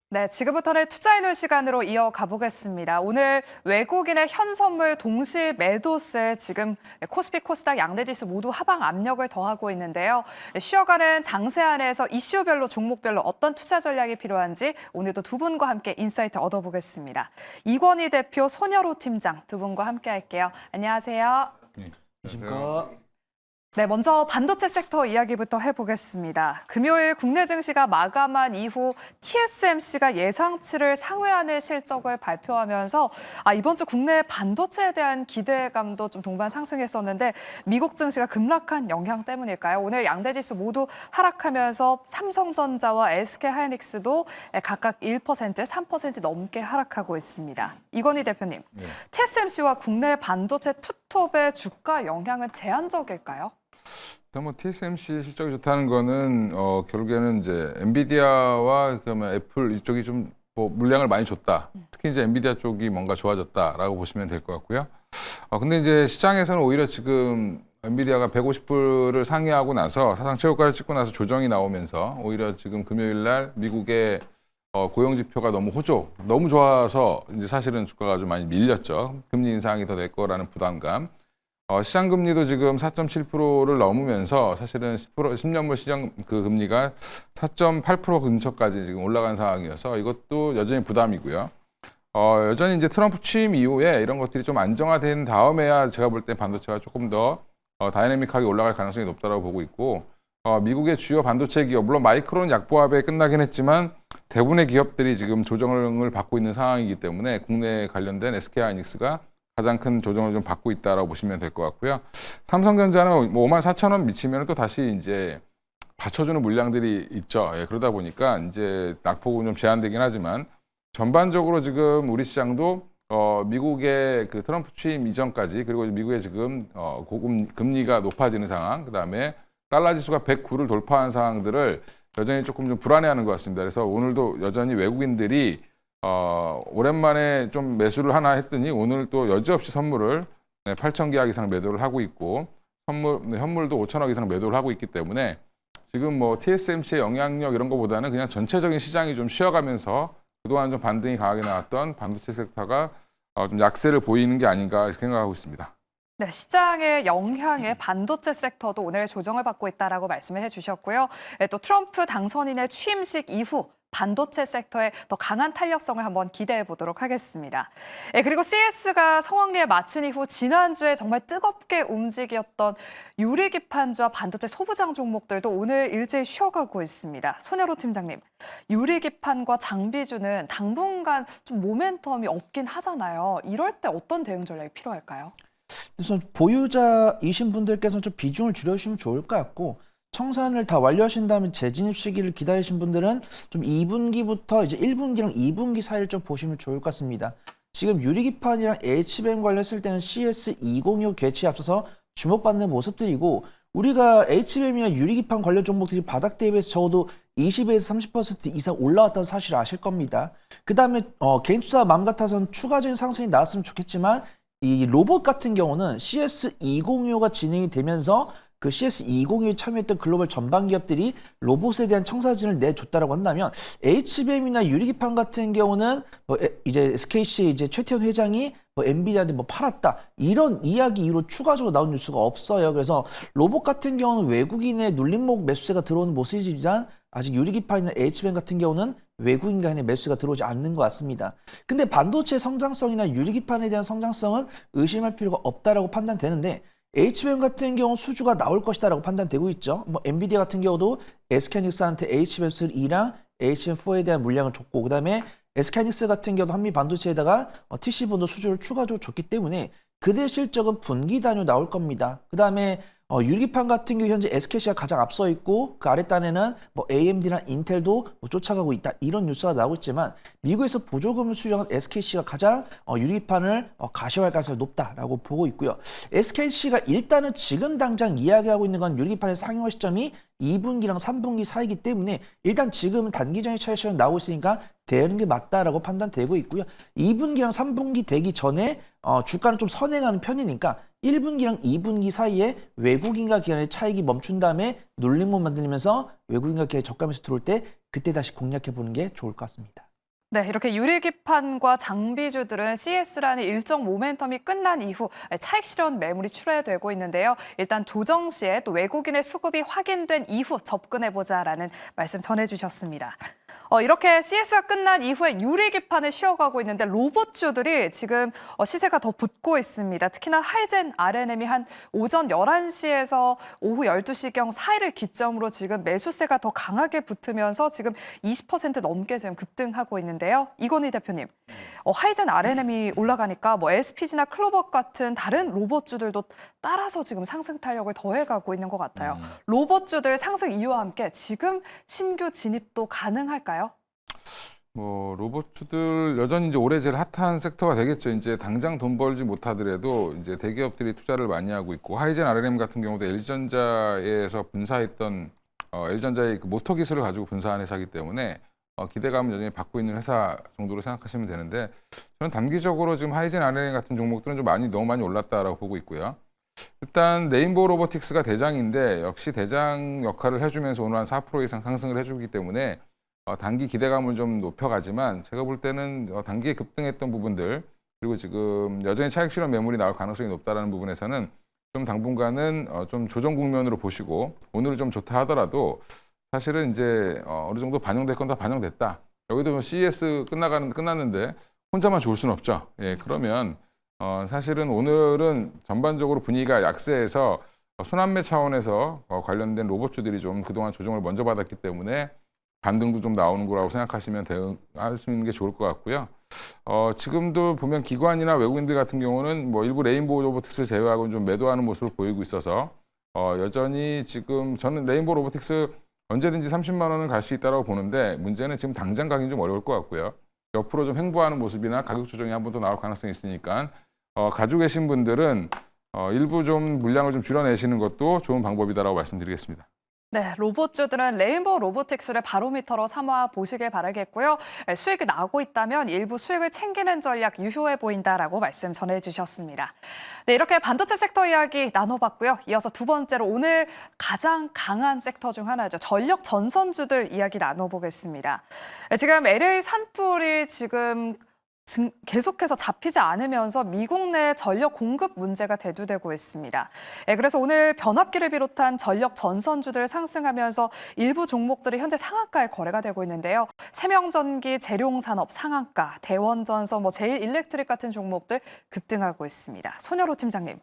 네, 지금부터는 투자해놓은 시간으로 이어가 보겠습니다. 오늘 외국인의 현선물 동시 매도세 지금 코스피, 코스닥 양대지수 모두 하방 압력을 더하고 있는데요. 쉬어가는 장세 안에서 이슈별로 종목별로 어떤 투자 전략이 필요한지 오늘도 두 분과 함께 인사이트 얻어보겠습니다. 이권희 대표, 손여로 팀장 두 분과 함께 할게요. 안녕하세요. 안녕하십니까. 네, 먼저 반도체 섹터 이야기부터 해보겠습니다. 금요일 국내 증시가 마감한 이후 TSMC가 예상치를 상회하는 실적을 발표하면서 이번 주 국내 반도체에 대한 기대감도 좀 동반 상승했었는데 미국 증시가 급락한 영향 때문일까요? 오늘 양대지수 모두 하락하면서 삼성전자와 SK하이닉스도 각각 1%, 3% 넘게 하락하고 있습니다. 이건희 대표님, TSMC와 국내 반도체 투톱의 주가 영향은 제한적일까요? 일단 뭐 TSMC 실적이 좋다는 거는 결국에는 이제 엔비디아와 그러면 애플 이쪽이 좀 뭐 물량을 많이 줬다. 특히 이제 엔비디아 쪽이 뭔가 좋아졌다라고 보시면 될 것 같고요. 근데 이제 시장에서는 오히려 지금 엔비디아가 150불을 상회하고 나서 사상 최고가를 찍고 나서 조정이 나오면서 오히려 지금 금요일 날 미국의 고용 지표가 너무 좋아서 이제 사실은 주가가 좀 많이 밀렸죠. 금리 인상이 더 될 거라는 부담감. 시장 금리도 지금 4.7%를 넘으면서 사실은 10년물 시장 그 금리가 4.8% 근처까지 지금 올라간 상황이어서 이것도 여전히 부담이고요. 여전히 이제 트럼프 취임 이후에 이런 것들이 좀 안정화된 다음에야 제가 볼 때 반도체가 조금 더 다이내믹하게 올라갈 가능성이 높다고 보고 있고, 미국의 주요 반도체 기업, 물론 마이크론 약보합에 끝나긴 했지만 대부분의 기업들이 지금 조정을 받고 있는 상황이기 때문에 국내 관련된 SK하이닉스가 가장 큰 조정을 좀 받고 있다라고 보시면 될 것 같고요. 삼성전자는 뭐 54,000원 미치면 또 다시 이제 받쳐주는 물량들이 있죠. 그러다 보니까 이제 낙폭은 좀 제한되긴 하지만 전반적으로 지금 우리 시장도 미국의 그 트럼프 취임 이전까지 그리고 미국의 지금 금리가 높아지는 상황, 그 다음에 달러 지수가 109를 돌파한 상황들을 여전히 조금 좀 불안해하는 것 같습니다. 그래서 오늘도 여전히 외국인들이 오랜만에 좀 매수를 하나 했더니 오늘 또 여지없이 선물을 8,000계약 이상 매도를 하고 있고 현물도 5,000억 이상 매도를 하고 있기 때문에 지금 뭐 TSMC의 영향력 이런 것보다는 그냥 전체적인 시장이 좀 쉬어가면서 그동안 좀 반등이 강하게 나왔던 반도체 섹터가 좀 약세를 보이는 게 아닌가 생각하고 있습니다. 네, 시장의 영향에 반도체 섹터도 오늘 조정을 받고 있다라고 말씀을 해주셨고요. 또 트럼프 당선인의 취임식 이후 반도체 섹터의 더 강한 탄력성을 한번 기대해 보도록 하겠습니다. 그리고 CS가 성황리에 마친 이후 지난주에 정말 뜨겁게 움직였던 유리기판주와 반도체 소부장 종목들도 오늘 일제히 쉬어가고 있습니다. 손여로 팀장님, 유리기판과 장비주는 당분간 좀 모멘텀이 없긴 하잖아요. 이럴 때 어떤 대응 전략이 필요할까요? 그래서 보유자이신 분들께서는 좀 비중을 줄여주시면 좋을 것 같고, 청산을 다 완료하신 다음에 재진입 시기를 기다리신 분들은 좀 2분기부터 이제 1분기랑 2분기 사이를 좀 보시면 좋을 것 같습니다. 지금 유리기판이랑 HBM 관련했을 때는 CS206 개최에 앞서서 주목받는 모습들이고, 우리가 HBM이나 유리기판 관련 종목들이 바닥 대비해서 적어도 20에서 30% 이상 올라왔다는 사실을 아실 겁니다. 그 다음에 개인 투자 마음 같아서는 추가적인 상승이 나왔으면 좋겠지만, 이 로봇 같은 경우는 CS205가 진행이 되면서 그 CS201에 참여했던 글로벌 전방 기업들이 로봇에 대한 청사진을 내줬다라고 한다면, HBM이나 유리기판 같은 경우는 이제 SKC 이제 최태원 회장이 엔비디아한테 팔았다 이런 이야기 이후로 추가적으로 나온 뉴스가 없어요. 그래서 로봇 같은 경우는 외국인의 눌림목 매수세가 들어오는 모습이지만 아직 유리기판이나 HBM 같은 경우는 외국인 간의 매수가 들어오지 않는 것 같습니다. 근데 반도체 성장성이나 유리기판에 대한 성장성은 의심할 필요가 없다라고 판단되는데, HBM 같은 경우 수주가 나올 것이다라고 판단되고 있죠. 엔비디아 같은 경우도 SK하이닉스한테 HBM3랑 HBM4에 대한 물량을 줬고, 그다음에 SK하이닉스 같은 경우도 한미 반도체에다가 TC본도 수주를 추가적으로 줬기 때문에 그들 실적은 분기 단위로 나올 겁니다. 그다음에 유리기판 같은 경우 현재 SKC가 가장 앞서 있고 그 아랫단에는 AMD랑 인텔도 쫓아가고 있다 이런 뉴스가 나오고 있지만, 미국에서 보조금을 수령한 SKC가 가장 유리기판을 가시화할 가능성이 높다라고 보고 있고요. SKC가 일단은 지금 당장 이야기하고 있는 건 유리기판의 상용화 시점이 2분기랑 3분기 사이기 때문에 일단 지금은 단기적인 차익 실현 나오고 있으니까 되는 게 맞다라고 판단되고 있고요. 2분기랑 3분기 되기 전에 주가는 좀 선행하는 편이니까 1분기랑 2분기 사이에 외국인과 기관의 차익이 멈춘 다음에 눌림목 만들면서 외국인과 기관의 저가 매수 들어올 때 그때 다시 공략해 보는 게 좋을 것 같습니다. 네, 이렇게 유리기판과 장비주들은 CS라는 일정 모멘텀이 끝난 이후 차익 실현 매물이 출회되고 있는데요. 일단 조정 시에 또 외국인의 수급이 확인된 이후 접근해보자라는 말씀 전해주셨습니다. 이렇게 CS가 끝난 이후에 유리기판을 쉬어가고 있는데 로봇주들이 지금 시세가 더 붙고 있습니다. 특히나 하이젠 RNM이 한 오전 11시에서 오후 12시경 사이를 기점으로 지금 매수세가 더 강하게 붙으면서 지금 20% 넘게 지금 급등하고 있는데요. 이건희 대표님, 하이젠 RNM이 올라가니까 뭐 SPG나 클로버 같은 다른 로봇주들도 따라서 지금 상승 탄력을 더해가고 있는 것 같아요. 로봇주들 상승 이유와 함께 지금 신규 진입도 가능할까요? 뭐 로봇주들 여전히 이제 올해 제일 핫한 섹터가 되겠죠. 이제 당장 돈 벌지 못하더라도 이제 대기업들이 투자를 많이 하고 있고 하이젠 RNM 같은 경우도 LG전자에서 분사했던 LG전자의 그 모터 기술을 가지고 분사한 회사이기 때문에 기대감을 여전히 받고 있는 회사 정도로 생각하시면 되는데 저는 단기적으로 지금 하이젠 RNM 같은 종목들은 좀 너무 많이 올랐다라고 보고 있고요. 일단 레인보우 로보틱스가 대장인데 역시 대장 역할을 해주면서 오늘 한 4% 이상 상승을 해주기 때문에 단기 기대감을 좀 높여가지만 제가 볼 때는 단기에 급등했던 부분들 그리고 지금 여전히 차익 실현 매물이 나올 가능성이 높다라는 부분에서는 좀 당분간은 좀 조정 국면으로 보시고 오늘은 좀 좋다 하더라도 사실은 이제 어느 정도 반영될 건 다 반영됐다. 여기도 CES 끝났는데 혼자만 좋을 수는 없죠. 예, 그러면 사실은 오늘은 전반적으로 분위기가 약세해서 순환매 차원에서 관련된 로봇주들이 좀 그동안 조정을 먼저 받았기 때문에 반등도 좀 나오는 거라고 생각하시면 하시는 게 좋을 것 같고요. 지금도 보면 기관이나 외국인들 같은 경우는 뭐 일부 레인보우 로보틱스를 제외하고는 좀 매도하는 모습을 보이고 있어서 여전히 지금 저는 레인보우 로보틱스 언제든지 30만 원은 갈 수 있다고 보는데 문제는 지금 당장 가기는 좀 어려울 것 같고요. 옆으로 좀 횡보하는 모습이나 가격 조정이 한 번 더 나올 가능성이 있으니까 가지고 계신 분들은 일부 좀 물량을 좀 줄여내시는 것도 좋은 방법이다라고 말씀드리겠습니다. 네, 로봇주들은 레인보우 로보틱스를 바로미터로 삼아 보시길 바라겠고요. 수익이 나고 있다면 일부 수익을 챙기는 전략 유효해 보인다라고 말씀 전해주셨습니다. 네, 이렇게 반도체 섹터 이야기 나눠봤고요. 이어서 두 번째로 오늘 가장 강한 섹터 중 하나죠. 전력 전선주들 이야기 나눠보겠습니다. 지금 LA 산불이 지금 계속해서 잡히지 않으면서 미국 내 전력 공급 문제가 대두되고 있습니다. 그래서 오늘 변압기를 비롯한 전력 전선주들 상승하면서 일부 종목들이 현재 상한가에 거래가 되고 있는데요. 세명전기, 재룡산업 상한가, 대원전선, 제일일렉트릭 같은 종목들 급등하고 있습니다. 손여로 팀장님.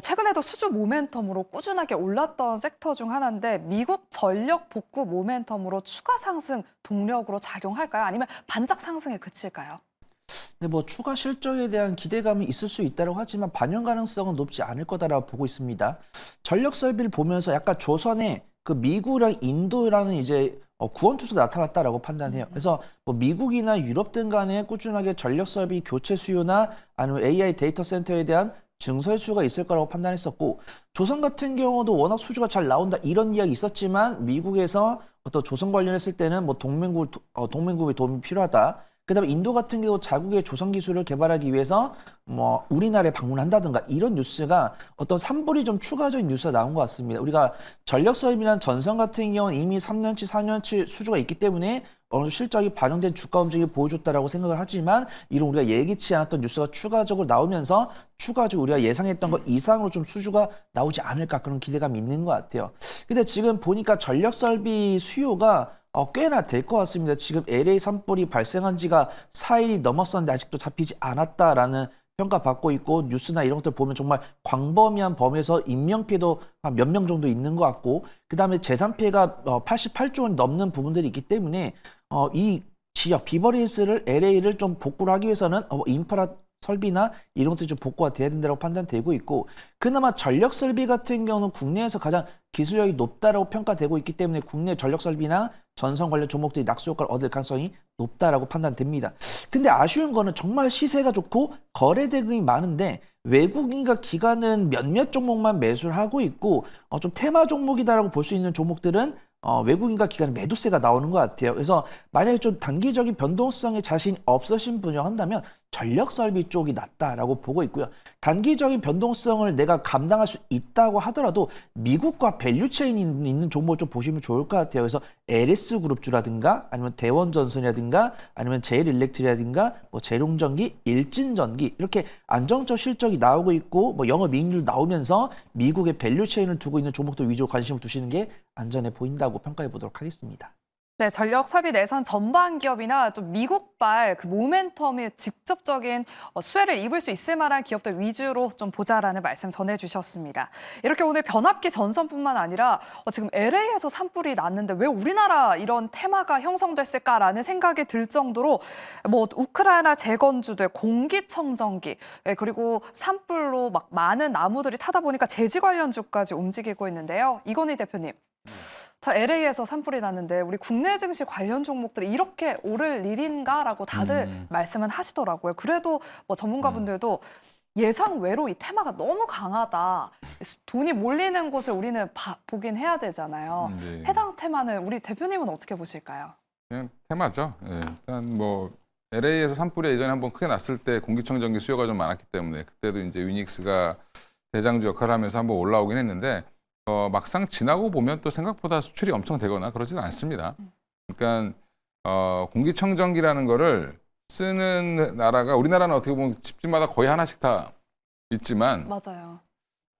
최근에도 수주 모멘텀으로 꾸준하게 올랐던 섹터 중 하나인데 미국 전력 복구 모멘텀으로 추가 상승 동력으로 작용할까요? 아니면 반짝 상승에 그칠까요? 근데 뭐 추가 실적에 대한 기대감이 있을 수 있다고 하지만 반영 가능성은 높지 않을 거다라고 보고 있습니다. 전력 설비를 보면서 약간 조선의 그 미국이랑 인도라는 이제 구원 투수 나타났다라고 판단해요. 그래서 뭐 미국이나 유럽 등 간에 꾸준하게 전력 설비 교체 수요나 아니면 AI 데이터 센터에 대한 증설 수요가 있을 거라고 판단했었고 조선 같은 경우도 워낙 수주가 잘 나온다 이런 이야기 있었지만 미국에서 어떤 조선 관련했을 때는 뭐 동맹국의 도움이 필요하다. 그다음에 인도 같은 경우 자국의 조선 기술을 개발하기 위해서 뭐 우리나라에 방문한다든가 이런 뉴스가 어떤 산불이 좀 추가적인 뉴스가 나온 것 같습니다. 우리가 전력 설비나 전선 같은 경우는 이미 3년치, 4년치 수주가 있기 때문에 어느 정도 실적이 반영된 주가 움직임을 보여줬다라고 생각을 하지만 이런 우리가 예기치 않았던 뉴스가 추가적으로 나오면서 추가적으로 우리가 예상했던 것 이상으로 좀 수주가 나오지 않을까 그런 기대감이 있는 것 같아요. 근데 지금 보니까 전력 설비 수요가 꽤나 될 것 같습니다. 지금 LA 산불이 발생한 지가 4일이 넘었었는데 아직도 잡히지 않았다라는 평가받고 있고 뉴스나 이런 것들 보면 정말 광범위한 범위에서 인명피해도 한 몇 명 정도 있는 것 같고 그다음에 재산피해가 88조 원 넘는 부분들이 있기 때문에 이 지역 비버리힐스를 LA를 좀 복구를 하기 위해서는 인프라 설비나 이런 것들이 좀 복구가 돼야 된다고 판단되고 있고 그나마 전력 설비 같은 경우는 국내에서 가장 기술력이 높다라고 평가되고 있기 때문에 국내 전력 설비나 전선 관련 종목들이 낙수 효과를 얻을 가능성이 높다라고 판단됩니다. 근데 아쉬운 거는 정말 시세가 좋고 거래 대금이 많은데 외국인과 기관은 몇몇 종목만 매수를 하고 있고 좀 테마 종목이다라고 볼 수 있는 종목들은 외국인과 기관의 매도세가 나오는 것 같아요. 그래서 만약에 좀 단기적인 변동성에 자신이 없으신 분이라 한다면 전력 설비 쪽이 낫다라고 보고 있고요. 단기적인 변동성을 내가 감당할 수 있다고 하더라도 미국과 밸류체인이 있는 종목을 좀 보시면 좋을 것 같아요. 그래서 LS 그룹주라든가 아니면 대원전선이라든가 아니면 제일일렉트리라든가 뭐 제룡전기, 일진전기 이렇게 안정적 실적이 나오고 있고 뭐 영업이익률 나오면서 미국의 밸류체인을 두고 있는 종목들 위주로 관심을 두시는 게 안전해 보인다고 평가해 보도록 하겠습니다. 네, 전력 설비 내선 전반 기업이나 좀 미국발 그 모멘텀이 직접적인 수혜를 입을 수 있을 만한 기업들 위주로 좀 보자라는 말씀 전해주셨습니다. 이렇게 오늘 변압기 전선뿐만 아니라 지금 LA에서 산불이 났는데 왜 우리나라 이런 테마가 형성됐을까라는 생각이 들 정도로 뭐 우크라이나 재건주들, 공기청정기 그리고 산불로 막 많은 나무들이 타다 보니까 제지 관련주까지 움직이고 있는데요. 이건희 대표님. 자, LA에서 산불이 났는데 우리 국내 증시 관련 종목들이 이렇게 오를 일인가라고 다들 말씀은 하시더라고요. 그래도 뭐 전문가분들도 예상 외로 이 테마가 너무 강하다. 돈이 몰리는 곳을 우리는 보긴 해야 되잖아요. 네. 해당 테마는 우리 대표님은 어떻게 보실까요? 그냥 테마죠. 예, 일단 뭐 LA에서 산불이 예전에 한번 크게 났을 때 공기청정기 수요가 좀 많았기 때문에 그때도 이제 위닉스가 대장주 역할을 하면서 한번 올라오긴 했는데 막상 지나고 보면 또 생각보다 수출이 엄청 되거나 그러지는 않습니다. 그러니까 공기청정기라는 거를 쓰는 나라가 우리나라는 어떻게 보면 집집마다 거의 하나씩 다 있지만 맞아요.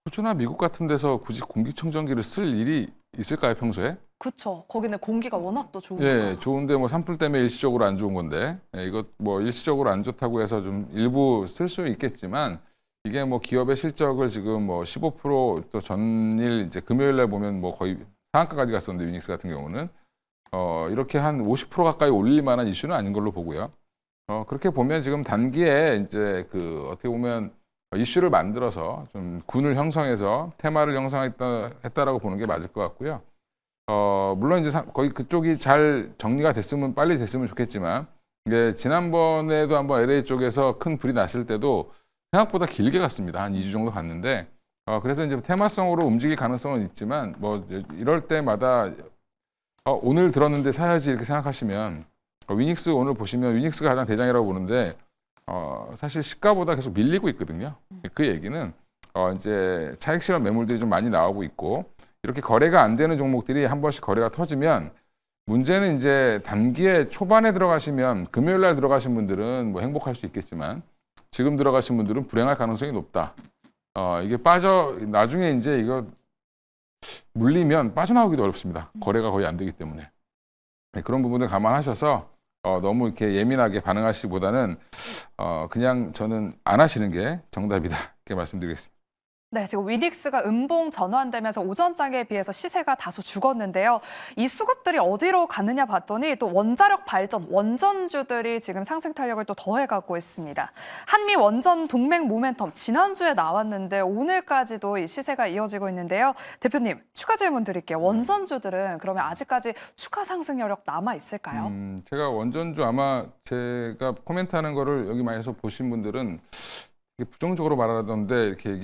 호주나 미국 같은 데서 굳이 공기청정기를 쓸 일이 있을까요, 평소에? 그렇죠. 거기는 공기가 워낙 또 좋으니까. 예, 좋은데 뭐 산불 때문에 일시적으로 안 좋은 건데 이것 뭐 일시적으로 안 좋다고 해서 좀 일부 쓸 수 있겠지만 이게 뭐 기업의 실적을 지금 뭐 15% 또 전일 이제 금요일 날 보면 뭐 거의 상한가까지 갔었는데 위닉스 같은 경우는 이렇게 한 50% 가까이 올릴 만한 이슈는 아닌 걸로 보고요. 그렇게 보면 지금 단기에 이제 그 어떻게 보면 이슈를 만들어서 좀 군을 형성해서 테마를 형성했다라고 보는 게 맞을 것 같고요. 물론 이제 거의 그쪽이 잘 정리가 됐으면 빨리 됐으면 좋겠지만 이게 지난번에도 한번 LA 쪽에서 큰 불이 났을 때도 생각보다 길게 갔습니다. 한 2주 정도 갔는데 그래서 이제 테마성으로 움직일 가능성은 있지만 뭐 이럴 때마다 오늘 들었는데 사야지 이렇게 생각하시면 위닉스 오늘 보시면 위닉스가 가장 대장이라고 보는데 사실 시가보다 계속 밀리고 있거든요. 그 얘기는 이제 차익 실현 매물들이 좀 많이 나오고 있고 이렇게 거래가 안 되는 종목들이 한 번씩 거래가 터지면 문제는 이제 단기에 초반에 들어가시면 금요일 날 들어가신 분들은 뭐 행복할 수 있겠지만 지금 들어가신 분들은 불행할 가능성이 높다. 이게 나중에 이제 이거 물리면 빠져나오기도 어렵습니다. 거래가 거의 안 되기 때문에. 네, 그런 부분을 감안하셔서 너무 이렇게 예민하게 반응하시기보다는 그냥 저는 안 하시는 게 정답이다. 이렇게 말씀드리겠습니다. 네, 지금 위닉스가 음봉 전환되면서 오전장에 비해서 시세가 다소 죽었는데요. 이 수급들이 어디로 가느냐 봤더니 또 원자력 발전, 원전주들이 지금 상승 탄력을 또 더해가고 있습니다. 한미 원전 동맹 모멘텀 지난주에 나왔는데 오늘까지도 이 시세가 이어지고 있는데요. 대표님, 추가 질문 드릴게요. 원전주들은 그러면 아직까지 추가 상승 여력 남아 있을까요? 제가 원전주 아마 제가 코멘트하는 거를 여기 많이 해서 보신 분들은 부정적으로 말하던데 이렇게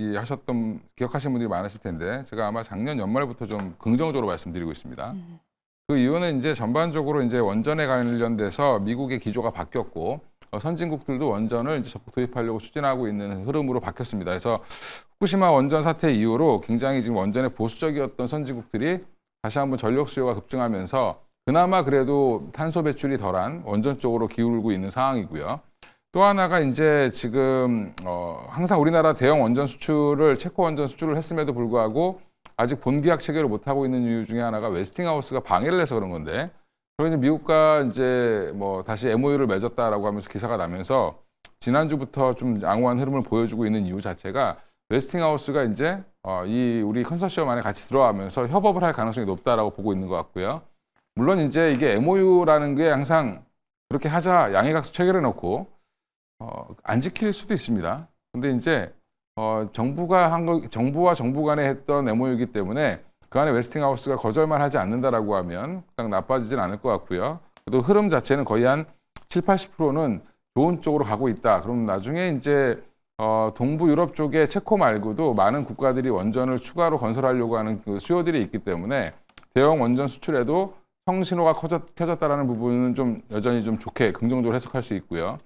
기억하시는 분들이 많으실 텐데 제가 아마 작년 연말부터 좀 긍정적으로 말씀드리고 있습니다. 그 이유는 이제 전반적으로 이제 원전에 관련돼서 미국의 기조가 바뀌었고 선진국들도 원전을 이제 적극 도입하려고 추진하고 있는 흐름으로 바뀌었습니다. 그래서 후쿠시마 원전 사태 이후로 굉장히 지금 원전에 보수적이었던 선진국들이 다시 한번 전력 수요가 급증하면서 그나마 그래도 탄소 배출이 덜한 원전 쪽으로 기울고 있는 상황이고요. 또 하나가 이제 지금 항상 우리나라 대형 원전 수출을 체코 원전 수출을 했음에도 불구하고 아직 본계약 체결을 못 하고 있는 이유 중에 하나가 웨스팅하우스가 방해를 해서 그런 건데 그래서 미국과 이제 뭐 다시 MOU를 맺었다라고 하면서 기사가 나면서 지난주부터 좀 양호한 흐름을 보여주고 있는 이유 자체가 웨스팅하우스가 이제 이 우리 컨소시엄 안에 같이 들어가면서 협업을 할 가능성이 높다라고 보고 있는 것 같고요. 물론 이제 이게 MOU라는 게 항상 그렇게 하자 양해각서 체결해 놓고 안 지킬 수도 있습니다. 근데 이제 정부와 정부 간에 했던 MOU이기 때문에 그 안에 웨스팅하우스가 거절만 하지 않는다라고 하면 딱 나빠지진 않을 것 같고요. 그래도 흐름 자체는 거의 한 70~80%는 좋은 쪽으로 가고 있다. 그럼 나중에 이제 동부 유럽 쪽에 체코 말고도 많은 국가들이 원전을 추가로 건설하려고 하는 그 수요들이 있기 때문에 대형 원전 수출에도 성신호가 켜졌다라는 부분은 좀 여전히 좀 좋게 긍정적으로 해석할 수 있고요.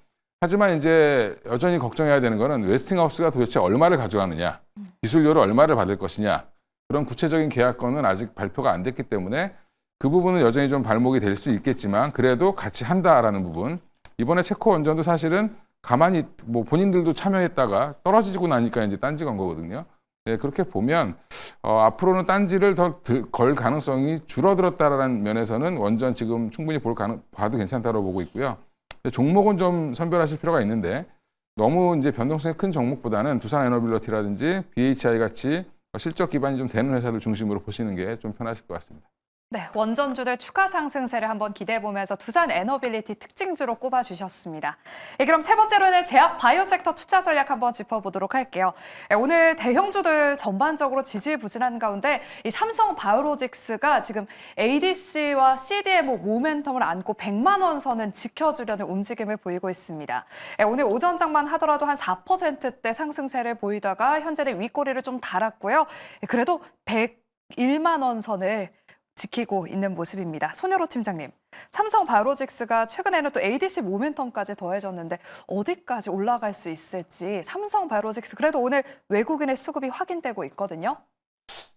하지만 이제 여전히 걱정해야 되는 거는 웨스팅하우스가 도대체 얼마를 가져가느냐, 기술료를 얼마를 받을 것이냐, 그런 구체적인 계약건은 아직 발표가 안 됐기 때문에 그 부분은 여전히 좀 발목이 될 수 있겠지만 그래도 같이 한다라는 부분. 이번에 체코 원전도 사실은 가만히 뭐 본인들도 참여했다가 떨어지고 나니까 이제 딴지 건 거거든요. 네, 그렇게 보면 앞으로는 딴지를 더 걸 가능성이 줄어들었다라는 면에서는 원전 지금 충분히 봐도 괜찮다고 보고 있고요. 종목은 좀 선별하실 필요가 있는데 너무 이제 변동성이 큰 종목보다는 두산 에너빌리티라든지 BHI 같이 실적 기반이 좀 되는 회사들 중심으로 보시는 게 좀 편하실 것 같습니다. 네, 원전주들 추가 상승세를 한번 기대해보면서 두산 에너빌리티 특징주로 꼽아주셨습니다. 그럼 세 번째로는 제약 바이오 섹터 투자 전략 한번 짚어보도록 할게요. 오늘 대형주들 전반적으로 지지부진한 가운데 이 삼성 바이오로직스가 지금 ADC와 CDMO 모멘텀을 안고 100만 원 선은 지켜주려는 움직임을 보이고 있습니다. 오늘 오전 장만 하더라도 한 4%대 상승세를 보이다가 현재는 윗꼬리를 좀 달았고요. 그래도 101만 원 선을 지키고 있는 모습입니다. 손여로 팀장님, 삼성 바이오로직스가 최근에는 또 ADC 모멘텀까지 더해졌는데 어디까지 올라갈 수 있을지 삼성 바이오로직스 그래도 오늘 외국인의 수급이 확인되고 있거든요.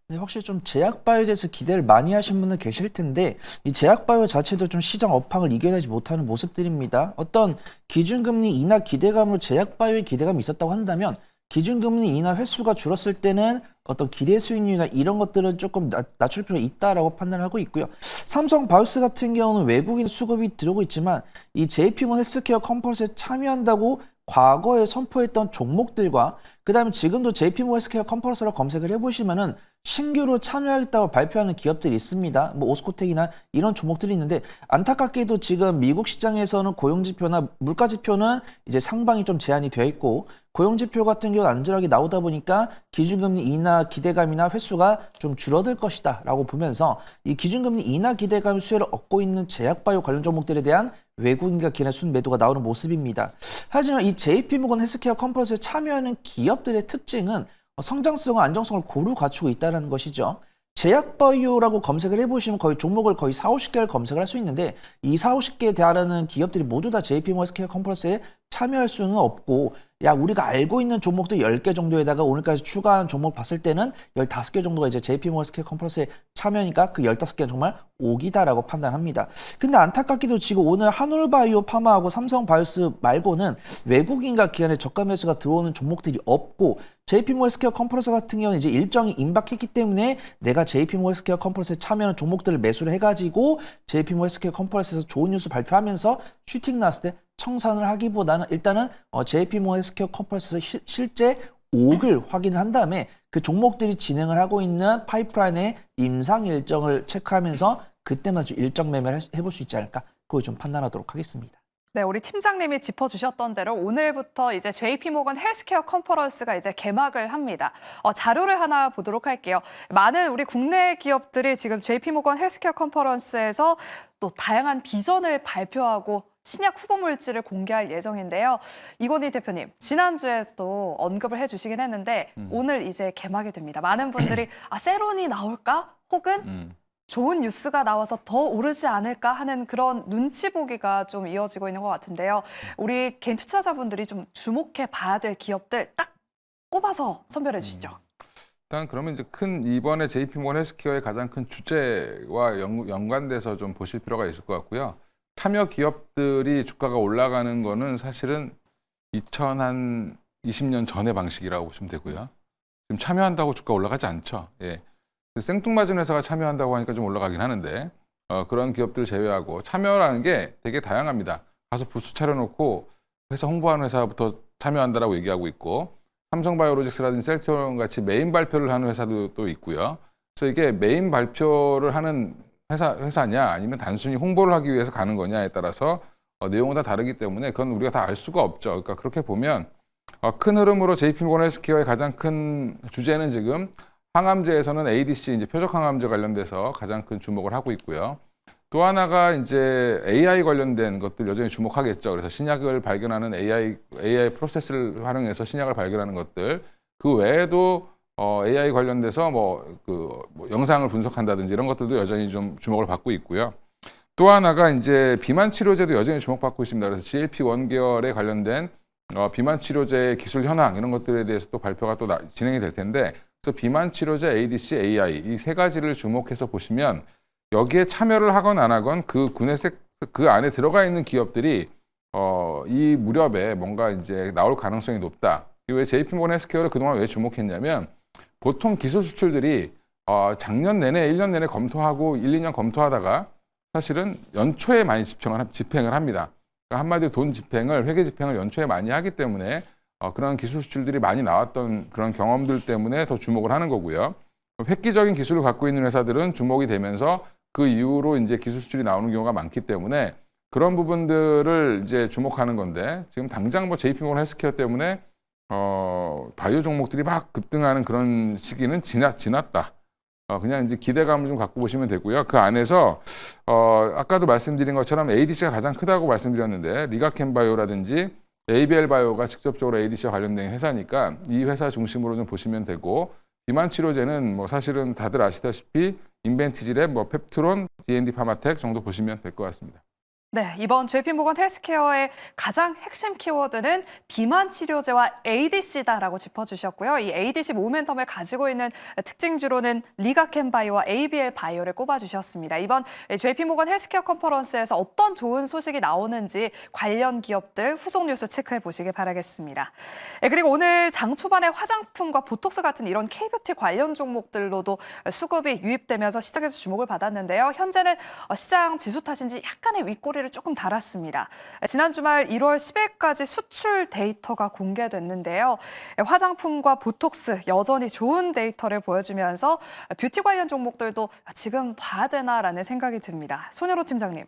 네, 확실히 좀 제약바이오에 대해서 기대를 많이 하신 분은 계실 텐데 이 제약바이오 자체도 좀 시장 업황을 이겨내지 못하는 모습들입니다. 어떤 기준금리 인하 기대감으로 제약바이오의 기대감이 있었다고 한다면 기준금리 인하 횟수가 줄었을 때는 어떤 기대 수익률이나 이런 것들은 조금 낮출 필요가 있다라고 판단하고 있고요. 삼성 바이오스 같은 경우는 외국인 수급이 들어오고 있지만 이 JP모건 헬스케어 컨퍼런스에 참여한다고 과거에 선포했던 종목들과 그다음에 지금도 JP모건 헬스케어 컨퍼런스로 검색을 해보시면은 신규로 참여하겠다고 발표하는 기업들이 있습니다. 뭐 오스코텍이나 이런 종목들이 있는데 안타깝게도 지금 미국 시장에서는 고용지표나 물가지표는 이제 상방이 좀 제한이 되어 있고 고용지표 같은 경우는 안전하게 나오다 보니까 기준금리 인하 기대감이나 횟수가 좀 줄어들 것이다 라고 보면서 이 기준금리 인하 기대감 수혜를 얻고 있는 제약바이오 관련 종목들에 대한 외국인과 기관의 순매도가 나오는 모습입니다. 하지만 이 JP모건 헬스케어 컨퍼런스에 참여하는 기업들의 특징은 성장성과 안정성을 고루 갖추고 있다는 것이죠. 제약바이오라고 검색을 해보시면 거의 종목을 거의 4, 50개를 검색을 할 수 있는데 이 4, 50개에 대하는 기업들이 모두 다 JP모건 헬스케어 컨퍼런스에 참여할 수는 없고 우리가 알고 있는 종목도 10개 정도에다가 오늘까지 추가한 종목 봤을 때는 15개 정도가 이제 JP모건 헬스케어 컨퍼런스에 참여하니까 그 15개는 정말 오기다라고 판단합니다. 근데 안타깝게도 지금 오늘 한올바이오 파마하고 삼성바이오스 말고는 외국인과 기관의 저가 매수가 들어오는 종목들이 없고 JP모건 헬스케어 컨퍼런스 같은 경우는 이제 일정이 임박했기 때문에 내가 JP모건 헬스케어 컨퍼런스에 참여하는 종목들을 매수를 해가지고 JP모건 헬스케어 컨퍼런스에서 좋은 뉴스 발표하면서 슈팅 나왔을 때 청산을 하기보다는 일단은 JP모건 헬스케어 컨퍼런스에서 실제 옥을 확인을 한 다음에 그 종목들이 진행을 하고 있는 파이프라인의 임상 일정을 체크하면서 그때만 좀 일정 매매를 해볼 수 있지 않을까 그걸 좀 판단하도록 하겠습니다. 네, 우리 팀장님이 짚어주셨던 대로 오늘부터 이제 JP모건 헬스케어 컨퍼런스가 이제 개막을 합니다. 자료를 하나 보도록 할게요. 많은 우리 국내 기업들이 지금 JP모건 헬스케어 컨퍼런스에서 또 다양한 비전을 발표하고 신약 후보 물질을 공개할 예정인데요. 이건희 대표님, 지난주에도 언급을 해주시긴 했는데 오늘 이제 개막이 됩니다. 많은 분들이 세론이 나올까? 혹은 좋은 뉴스가 나와서 더 오르지 않을까 하는 그런 눈치 보기가 좀 이어지고 있는 것 같은데요. 우리 개인 투자자분들이 좀 주목해 봐야 될 기업들 딱 꼽아서 선별해 주시죠. 일단 그러면 이제 이번에 JP모건 헬스케어의 가장 큰 주제와 연관돼서 좀 보실 필요가 있을 것 같고요. 참여 기업들이 주가가 올라가는 거는 사실은 2020년 전의 방식이라고 보시면 되고요. 지금 참여한다고 주가 올라가지 않죠. 예. 생뚱맞은 회사가 참여한다고 하니까 좀 올라가긴 하는데 그런 기업들 제외하고 참여라는 게 되게 다양합니다. 가서 부스 차려놓고 회사 홍보하는 회사부터 참여한다라고 얘기하고 있고 삼성바이오로직스라든지 셀트리온 같이 메인 발표를 하는 회사도 또 있고요. 그래서 이게 메인 발표를 하는 회사냐 아니면 단순히 홍보를 하기 위해서 가는 거냐에 따라서 내용은 다 다르기 때문에 그건 우리가 다 알 수가 없죠. 그러니까 그렇게 보면 큰 흐름으로 JP모건 헬스케어의 가장 큰 주제는 지금 항암제에서는 ADC 이제 표적 항암제 관련돼서 가장 큰 주목을 하고 있고요. 또 하나가 이제 AI 관련된 것들 여전히 주목하겠죠. 그래서 신약을 발견하는 AI 프로세스를 활용해서 신약을 발견하는 것들. 그 외에도 AI 관련돼서 뭐 영상을 분석한다든지 이런 것들도 여전히 좀 주목을 받고 있고요. 또 하나가 이제 비만 치료제도 여전히 주목받고 있습니다. 그래서 GLP-1 계열에 관련된 비만 치료제의 기술 현황 이런 것들에 대해서 또 발표가 또 진행이 될 텐데, 그래서 비만 치료제, ADC, AI 이 세 가지를 주목해서 보시면 여기에 참여를 하건 안 하건 그 안에 들어가 있는 기업들이 이 무렵에 뭔가 이제 나올 가능성이 높다. 왜 JP모건 헬스케어를 그동안 왜 주목했냐면, 보통 기술 수출들이 작년 내내 1년 내내 검토하고 1, 2년 검토하다가 사실은 연초에 많이 집행을 합니다. 그러니까 한마디로 돈 집행을, 회계 집행을 연초에 많이 하기 때문에 그런 기술 수출들이 많이 나왔던 그런 경험들 때문에 더 주목을 하는 거고요. 획기적인 기술을 갖고 있는 회사들은 주목이 되면서 그 이후로 이제 기술 수출이 나오는 경우가 많기 때문에 그런 부분들을 이제 주목하는 건데, 지금 당장 뭐 JP모건 헬스케어 때문에 바이오 종목들이 막 급등하는 그런 시기는 지났다. 그냥 이제 기대감을 좀 갖고 보시면 되고요. 그 안에서 아까도 말씀드린 것처럼 ADC가 가장 크다고 말씀드렸는데, 리가켄바이오라든지 ABL 바이오가 직접적으로 ADC와 관련된 회사니까 이 회사 중심으로 좀 보시면 되고, 비만 치료제는 뭐 사실은 다들 아시다시피 인벤티지랩, 뭐 펩트론, D&D 파마텍 정도 보시면 될 것 같습니다. 네, 이번 JP모건 헬스케어의 가장 핵심 키워드는 비만 치료제와 ADC다라고 짚어주셨고요. 이 ADC 모멘텀을 가지고 있는 특징주로는 리가켄바이오와 ABL 바이오를 꼽아주셨습니다. 이번 JP모건 헬스케어 컨퍼런스에서 어떤 좋은 소식이 나오는지 관련 기업들 후속 뉴스 체크해 보시길 바라겠습니다. 그리고 오늘 장 초반에 화장품과 보톡스 같은 이런 K뷰티 관련 종목들로도 수급이 유입되면서 시장에서 주목을 받았는데요. 현재는 시장 지수 탓인지 약간의 윗꼬리를 조금 달았습니다. 지난 주말 1월 10일까지 수출 데이터가 공개됐는데요. 화장품과 보톡스 여전히 좋은 데이터를 보여주면서 뷰티 관련 종목들도 지금 봐야 되나라는 생각이 듭니다. 손현호 팀장님,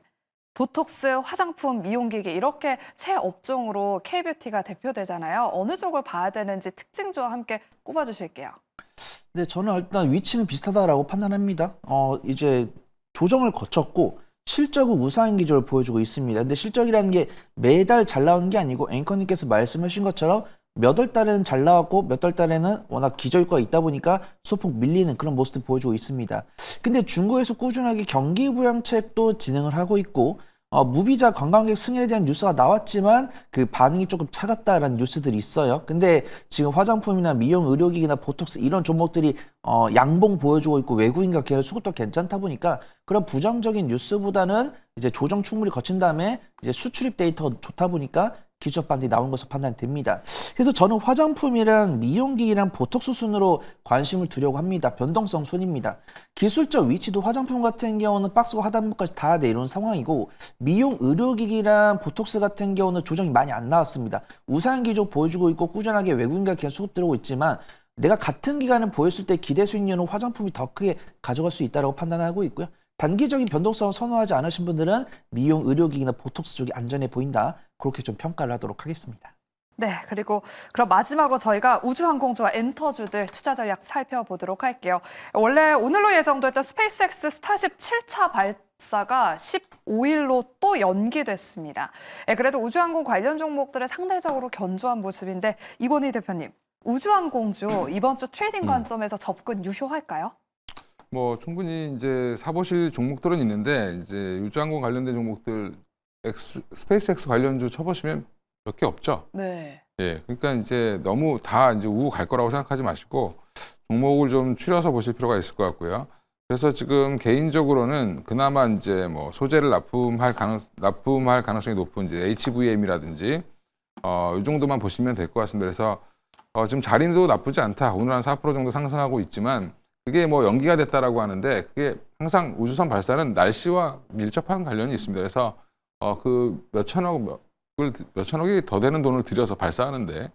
보톡스, 화장품, 미용기기 이렇게 세 업종으로 K뷰티가 대표되잖아요. 어느 쪽을 봐야 되는지 특징주와 함께 꼽아주실게요. 네, 저는 일단 위치는 비슷하다라고 판단합니다. 이제 조정을 거쳤고 실적은 우상향 기조를 보여주고 있습니다. 근데 실적이라는 게 매달 잘 나오는 게 아니고, 앵커님께서 말씀하신 것처럼 몇 월 달에는 잘 나왔고 몇 월 달에는 워낙 기저효과가 있다 보니까 소폭 밀리는 그런 모습도 보여주고 있습니다. 근데 중국에서 꾸준하게 경기 부양책도 진행을 하고 있고, 무비자 관광객 승인에 대한 뉴스가 나왔지만 그 반응이 조금 차갑다라는 뉴스들이 있어요. 근데 지금 화장품이나 미용 의료기기나 보톡스 이런 종목들이 양봉 보여주고 있고 외국인과 계열 수급도 괜찮다 보니까 그런 부정적인 뉴스보다는 이제 조정 충분히 거친 다음에 이제 수출입 데이터가 좋다 보니까 기술적 반등이 나온 것으로 판단됩니다. 그래서 저는 화장품이랑 미용기기랑 보톡스 순으로 관심을 두려고 합니다. 변동성 순입니다. 기술적 위치도 화장품 같은 경우는 박스고 하단부까지 다 내려온 상황이고, 미용 의료기기랑 보톡스 같은 경우는 조정이 많이 안 나왔습니다. 우상향 기조 보여주고 있고 꾸준하게 외국인과 계속 수급 들어오고 있지만, 내가 같은 기간을 보였을 때 기대 수익률은 화장품이 더 크게 가져갈 수 있다고 판단하고 있고요. 단기적인 변동성을 선호하지 않으신 분들은 미용 의료기기나 보톡스 쪽이 안전해 보인다, 그렇게 좀 평가를 하도록 하겠습니다. 네, 그리고 그럼 마지막으로 저희가 우주항공주와 엔터주들 투자 전략 살펴보도록 할게요. 원래 오늘로 예정됐던 스페이스X 스타쉽 7차 발사가 15일로 또 연기됐습니다. 그래도 우주항공 관련 종목들은 상대적으로 견조한 모습인데, 이건희 대표님, 우주항공주 이번 주 트레이딩 관점에서 접근 유효할까요? 뭐 충분히 이제 사보실 종목들은 있는데, 이제 유주항공 관련된 종목들 스페이스X 관련주 쳐보시면 몇 개 없죠. 네. 예, 그러니까 이제 너무 다 이제 우고 갈 거라고 생각하지 마시고 종목을 좀 추려서 보실 필요가 있을 것 같고요. 그래서 지금 개인적으로는 그나마 이제 뭐 소재를 납품할 가능성이 높은 이제 HVM이라든지 이 정도만 보시면 될 것 같습니다. 그래서 지금 자리도 나쁘지 않다. 오늘 한 4% 정도 상승하고 있지만 그게 뭐 연기가 됐다라고 하는데, 그게 항상 우주선 발사는 날씨와 밀접한 관련이 있습니다. 그래서 그 몇천억이 더 되는 돈을 들여서 발사하는데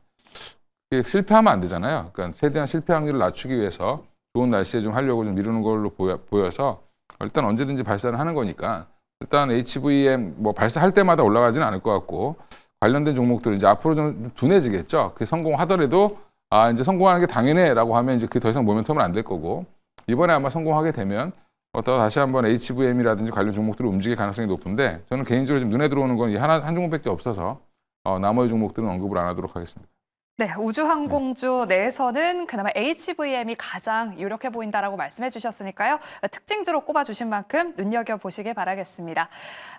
그게 실패하면 안 되잖아요. 그러니까 최대한 실패 확률을 낮추기 위해서 좋은 날씨에 좀 하려고 좀 미루는 걸로 보여서 일단 언제든지 발사를 하는 거니까, 일단 HVM 뭐 발사할 때마다 올라가지는 않을 것 같고, 관련된 종목들 이제 앞으로 좀 둔해지겠죠. 그 성공하더라도 이제 성공하는 게 당연해라고 하면 이제 그 더 이상 모멘텀은 안 될 거고, 이번에 아마 성공하게 되면 또 다시 한번 HVM이라든지 관련 종목들이 움직일 가능성이 높은데, 저는 개인적으로 좀 눈에 들어오는 건 한 종목밖에 없어서 나머지 종목들은 언급을 안 하도록 하겠습니다. 네, 우주항공주 내에서는 그나마 HVM이 가장 유력해 보인다라고 말씀해 주셨으니까요. 특징주로 꼽아주신 만큼 눈여겨보시길 바라겠습니다.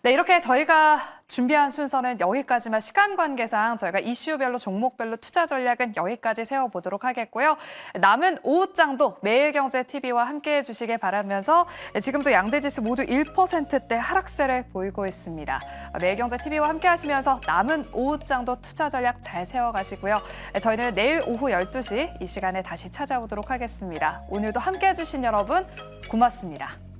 네, 이렇게 저희가 준비한 순서는 여기까지만 시간 관계상 저희가 이슈별로 종목별로 투자 전략은 여기까지 세워보도록 하겠고요. 남은 오후장도 매일경제TV와 함께해 주시길 바라면서 지금도 양대지수 모두 1%대 하락세를 보이고 있습니다. 매일경제TV와 함께 하시면서 남은 오후장도 투자 전략 잘 세워가시고요. 저희는 내일 오후 12시 이 시간에 다시 찾아오도록 하겠습니다. 오늘도 함께해 주신 여러분 고맙습니다.